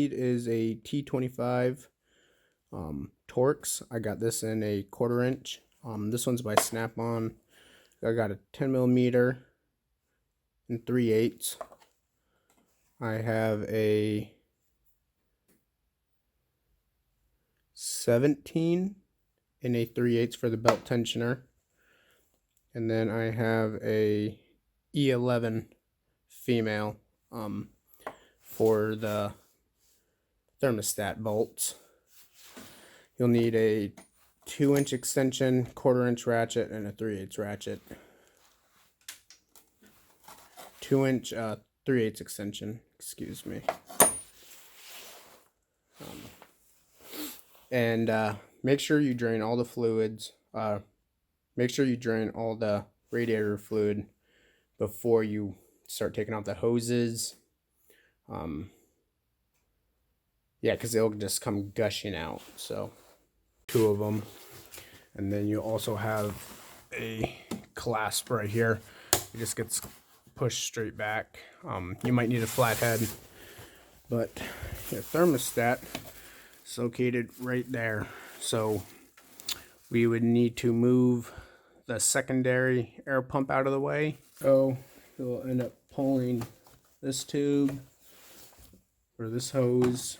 Is a T25 Torx. I got this in a 1/4 inch. This one's by Snap-on. I got a 10mm and 3/8. I have a 17 and a 3/8 for the belt tensioner. And then I have a E11 female for the thermostat bolts. You'll need a 2-inch extension, 1/4 inch ratchet, and a 3/8 ratchet. 2-inch 3/8 extension, excuse me. Make sure you drain all the fluids. Make sure you drain all the radiator fluid before you start taking off the hoses. Yeah, because it'll just come gushing out. So 2 of them, and then you also have a clasp right here. It just gets pushed straight back. You might need a flathead, but your thermostat is located right there. So we would need to move the secondary air pump out of the way. So you'll end up pulling this tube or this hose.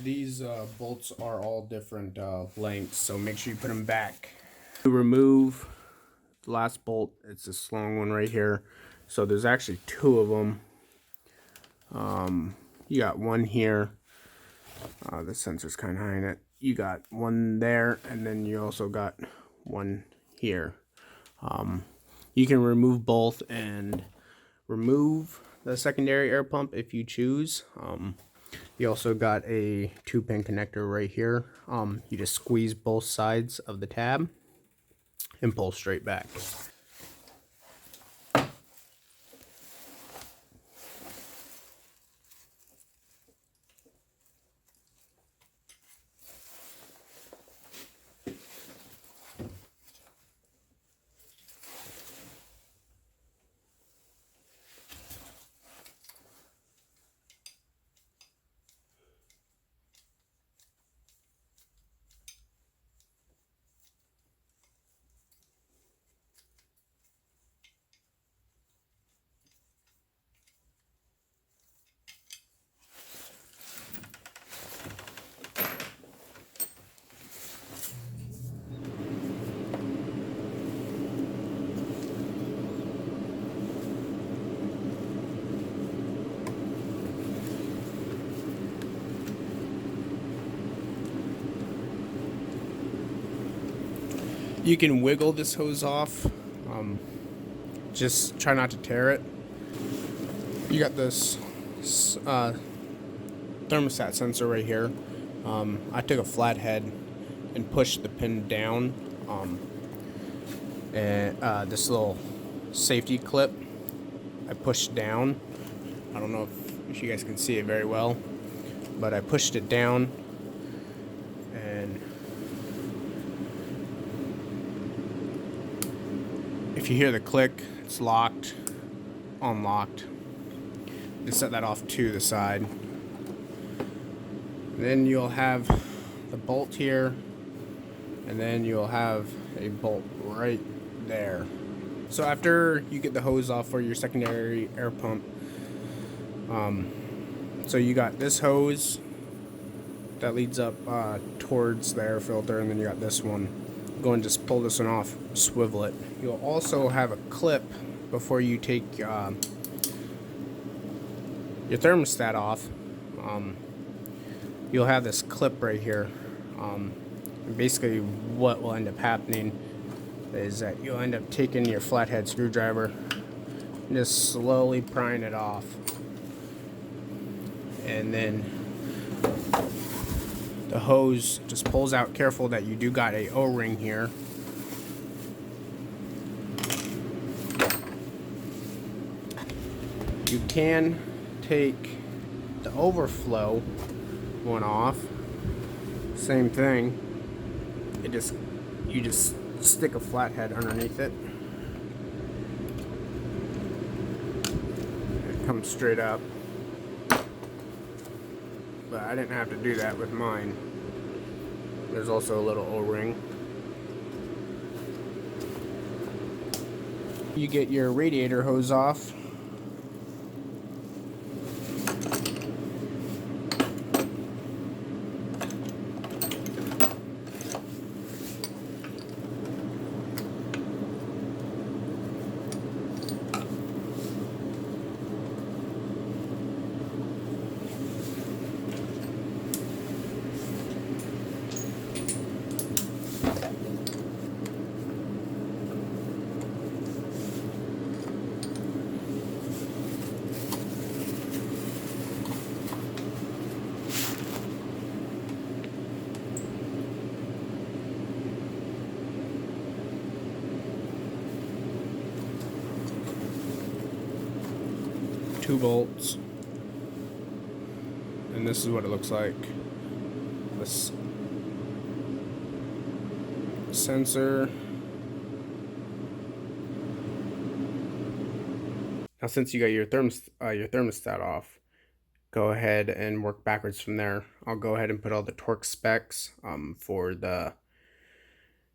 These bolts are all different lengths, so make sure you put them back. To remove the last bolt, it's this long one right here. So there's actually 2 of them. You got one here. The sensor's kind of high in it. You got one there, and then you also got one here. You can remove both and remove the secondary air pump if you choose. You also got a 2-pin connector right here. You just squeeze both sides of the tab and pull straight back. You can wiggle this hose off. Just try not to tear it. You got this thermostat sensor right here. I took a flathead and pushed the pin down. And this little safety clip I pushed down. I don't know if you guys can see it very well, but I pushed it down, and if you hear the click, it's locked, unlocked. Just set that off to the side. And then you'll have the bolt here, and then you'll have a bolt right there. So after you get the hose off for your secondary air pump, so you got this hose that leads up towards the air filter, and then you got this one. Go and just pull this one off, swivel it. You'll also have a clip before you take your thermostat off. You'll have this clip right here. Basically what will end up happening is that you'll end up taking your flathead screwdriver and just slowly prying it off. and then the hose just pulls out. Careful that you do got a O-ring here. You can take the overflow one off. Same thing. You just stick a flathead underneath it. It comes straight up. But I didn't have to do that with mine. There's also a little O-ring. You get your radiator hose off. Two bolts, and this is what it looks like. This sensor. Now, since you got your thermostat off, go ahead and work backwards from there. I'll go ahead and put all the torque specs for the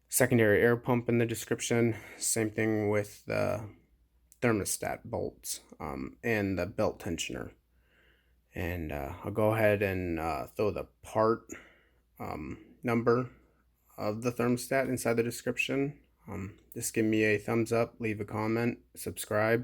secondary air pump in the description. Same thing with the thermostat bolts and the belt tensioner. And I'll go ahead and throw the part number of the thermostat inside the description. Just give me a thumbs up, leave a comment, subscribe.